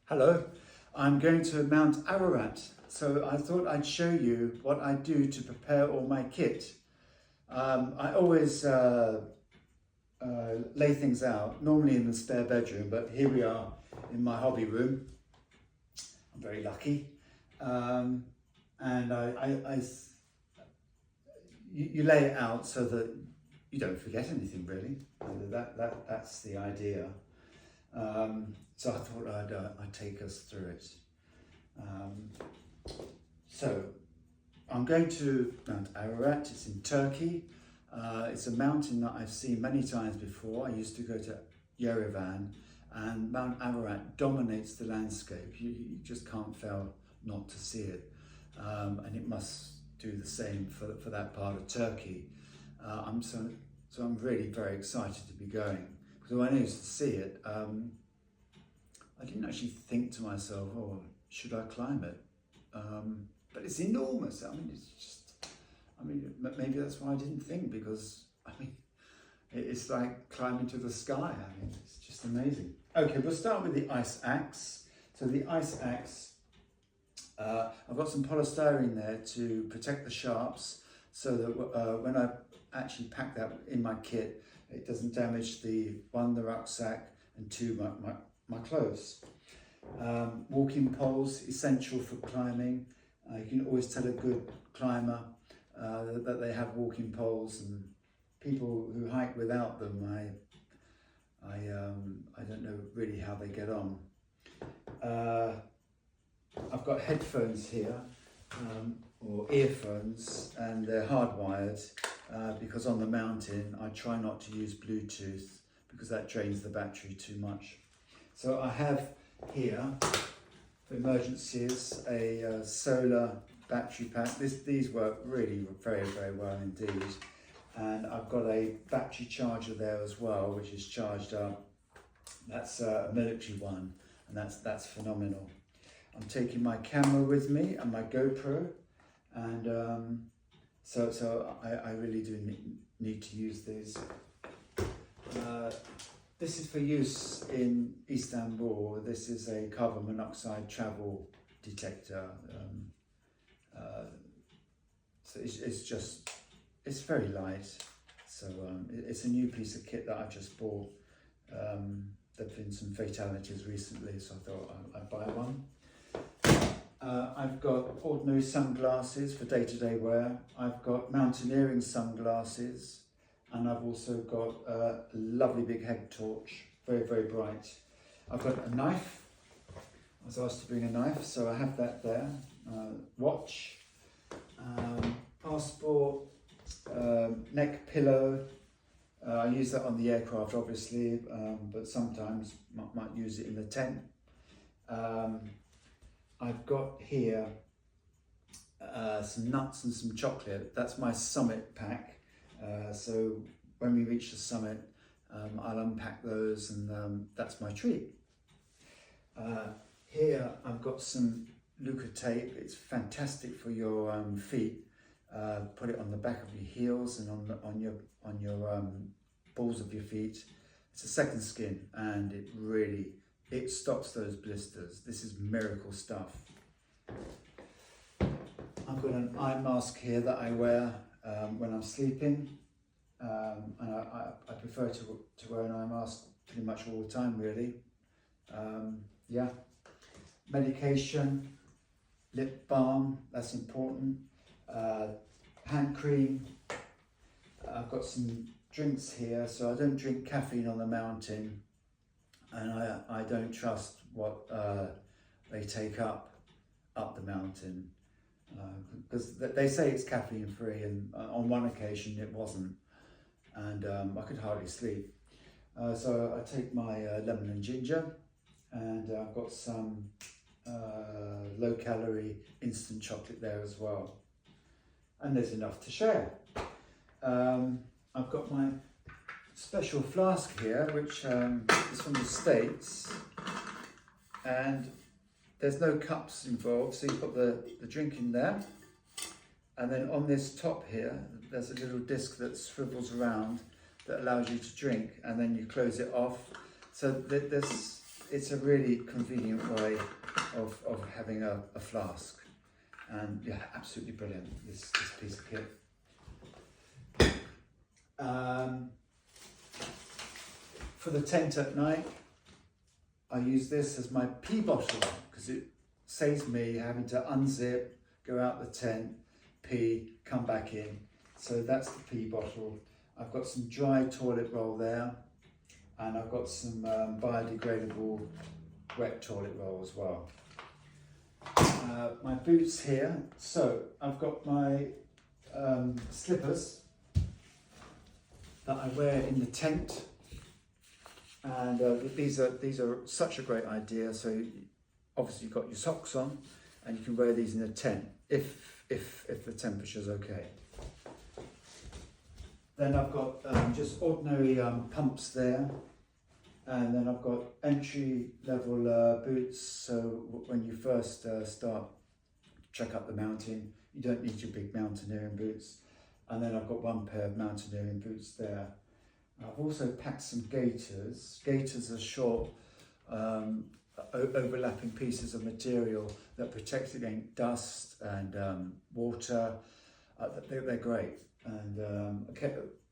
Hello, I'm going to Mount Ararat, so I thought I'd show you what I do to prepare all my kit. I always lay things out, normally in the spare bedroom, but here we are in my hobby room. I'm very lucky. And you lay it out so that you don't forget anything really. That's the idea. So I thought I'd take us through it. So I'm going to Mount Ararat. It's in Turkey. It's a mountain that I've seen many times before. I used to go to Yerevan, and Mount Ararat dominates the landscape. You just can't fail not to see it, and it must do the same for that part of Turkey. So I'm really very excited to be going, because when I used to see it, I didn't actually think to myself, oh, should I climb it? But it's enormous. Maybe that's why I didn't think, because it's like climbing to the sky. It's just amazing. Okay, we'll start with the ice axe. So the ice axe, I've got some polystyrene there to protect the sharps, so that when I actually pack that in my kit, it doesn't damage the rucksack, and two, my clothes. Walking poles, essential for climbing. You can always tell a good climber that they have walking poles, and people who hike without them, I don't know really how they get on. I've got headphones here, or earphones, and they're hardwired because on the mountain I try not to use Bluetooth because that drains the battery too much. So I have here, for emergencies, a solar battery pack. These work really very, very well indeed. And I've got a battery charger there as well, which is charged up. That's a military one, and that's phenomenal. I'm taking my camera with me and my GoPro, and so I really do need to use these. This is for use in Istanbul. This is a carbon monoxide travel detector. So it's very light. So it's a new piece of kit that I just bought. There've been some fatalities recently, so I thought I'd buy one. I've got ordinary sunglasses for day-to-day wear. I've got mountaineering sunglasses. And I've also got a lovely big head torch, very, very bright. I've got a knife. I was asked to bring a knife, so I have that there. Watch, passport, neck pillow. I use that on the aircraft, obviously, but sometimes might use it in the tent. I've got here some nuts and some chocolate. That's my summit pack. So when we reach the summit, I'll unpack those, and that's my treat. Here I've got some Luca tape. It's fantastic for your feet. Put it on the back of your heels and on your balls of your feet. It's a second skin, and it stops those blisters. This is miracle stuff. I've got an eye mask here that I wear when I'm sleeping, and I prefer to wear an eye mask pretty much all the time, really. Yeah, medication, lip balm, that's important, hand cream. I've got some drinks here, so I don't drink caffeine on the mountain, and I don't trust what they take up the mountain. Because they say it's caffeine free, and on one occasion it wasn't, and I could hardly sleep. So I take my lemon and ginger, and I've got some low calorie instant chocolate there as well, and there's enough to share. I've got my special flask here, which is from the States, and there's no cups involved, so you put the drink in there, and then on this top here there's a little disc that swivels around that allows you to drink, and then you close it off. So there's it's a really convenient way of having a flask. And yeah, absolutely brilliant, this piece of kit. For the tent at night, I use this as my pee bottle because it saves me having to unzip, go out the tent, pee, come back in. So that's the pee bottle. I've got some dry toilet roll there, and I've got some biodegradable wet toilet roll as well. My boots here. So I've got my slippers that I wear in the tent, and these are such a great idea. So obviously you've got your socks on, and you can wear these in the tent if the temperature's okay. Then I've got just ordinary pumps there, and then I've got entry level boots. So when you first start trek up the mountain, you don't need your big mountaineering boots. And then I've got one pair of mountaineering boots there. I've also packed some gaiters. Gaiters are short, overlapping pieces of material that protect against dust and water. They're great, and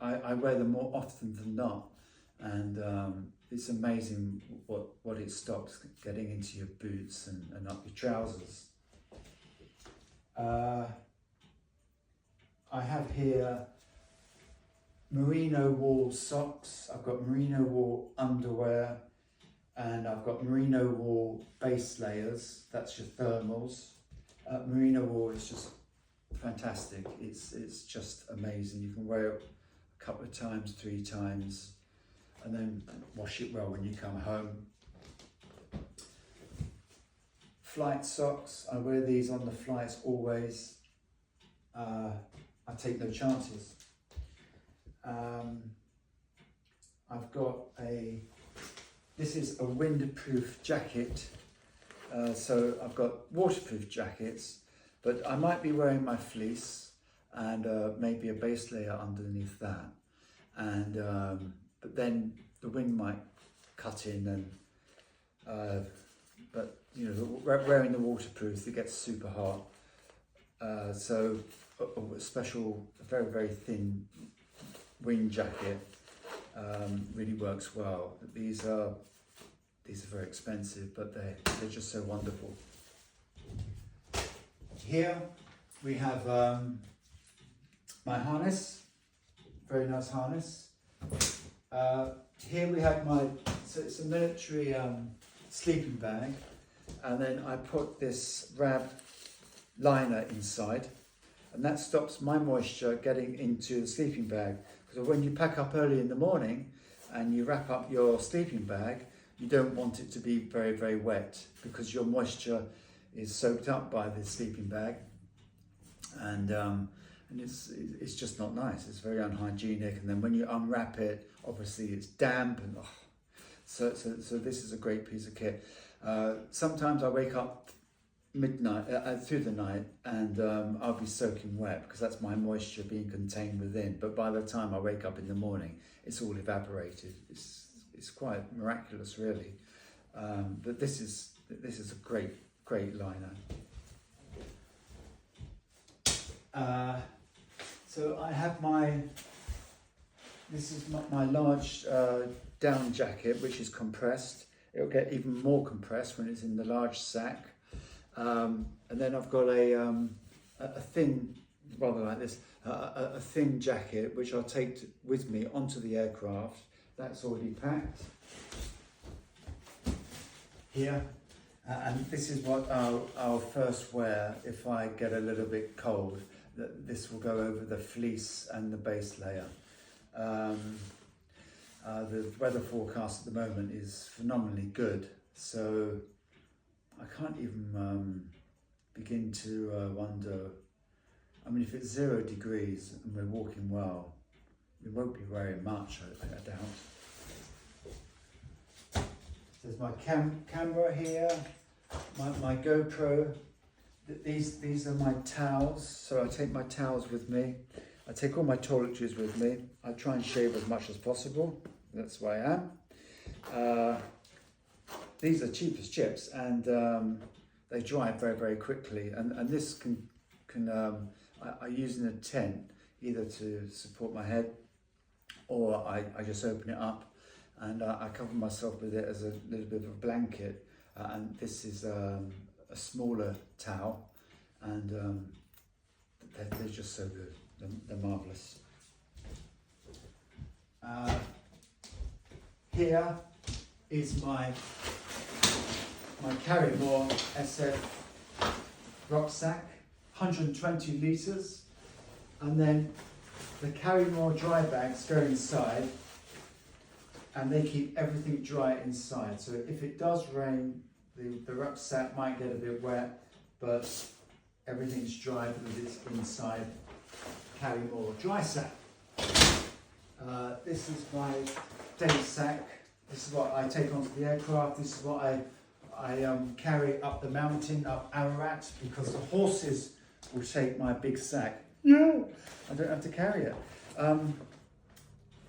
I wear them more often than not, and it's amazing what it stops getting into your boots and up your trousers. I have here merino wool socks, I've got merino wool underwear, and I've got merino wool base layers. That's your thermals. Merino wool is just fantastic. It's just amazing. You can wear it a couple of times, 3 times, and then wash it well when you come home. Flight socks, I wear these on the flights always. I take no chances. I've got this is a windproof jacket. So I've got waterproof jackets, but I might be wearing my fleece and maybe a base layer underneath that. And but then the wind might cut in, and but you know, wearing the waterproof, it gets super hot. So a special, very, very thin wind jacket really works well. These are very expensive, but they're just so wonderful. Here we have my harness, very nice harness. Here we have so it's a military sleeping bag, and then I put this rab liner inside, and that stops my moisture getting into the sleeping bag. Because when you pack up early in the morning and you wrap up your sleeping bag, you don't want it to be very, very wet, because your moisture is soaked up by the sleeping bag, and it's just not nice. It's very unhygienic, and then when you unwrap it, obviously it's damp, and so this is a great piece of kit. Sometimes I wake up midnight through the night, and I'll be soaking wet because that's my moisture being contained within. But by the time I wake up in the morning, it's all evaporated. It's quite miraculous, really. But this is a great liner. So I have this is my large down jacket, which is compressed. It'll get even more compressed when it's in the large sack. And then I've got a thin, rather like this, a thin jacket, which I'll take with me onto the aircraft. That's already packed here. And this is what I'll first wear if I get a little bit cold. This will go over the fleece and the base layer. The weather forecast at the moment is phenomenally good, so I can't even begin to wonder. I mean, if it's 0 degrees and we're walking well, we won't be wearing much, I doubt. There's my camera here, my GoPro. These are my towels, so I take my towels with me. I take all my toiletries with me. I try and shave as much as possible. That's where I am. these are cheap as chips, and they dry very, very quickly. And this can I use in a tent either to support my head, or I just open it up and I cover myself with it as a little bit of a blanket. And this is a smaller towel, and they're just so good. They're marvellous. Here is my Carrymore SF rucksack, 120 litres, and then the Carrymore dry bags go inside, and they keep everything dry inside. So if it does rain, the rucksack might get a bit wet, but everything's dry because it's inside Carrymore dry sack. This is my day sack. This is what I take onto the aircraft. This is what I carry up the mountain, up Ararat, because the horses will take my big sack. No, I don't have to carry it. And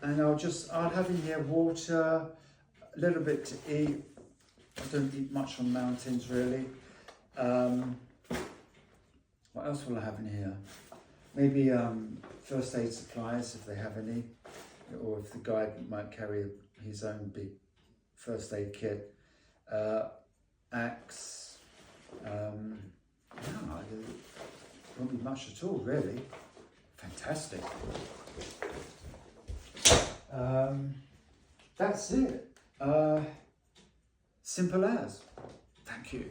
I'll have in here water, a little bit to eat. I don't eat much on mountains really. What else will I have in here? Maybe first aid supplies if they have any, or if the guide might carry his own big first aid kit. Axe. No, won't be much at all really. Fantastic. That's it. Simple as. Thank you.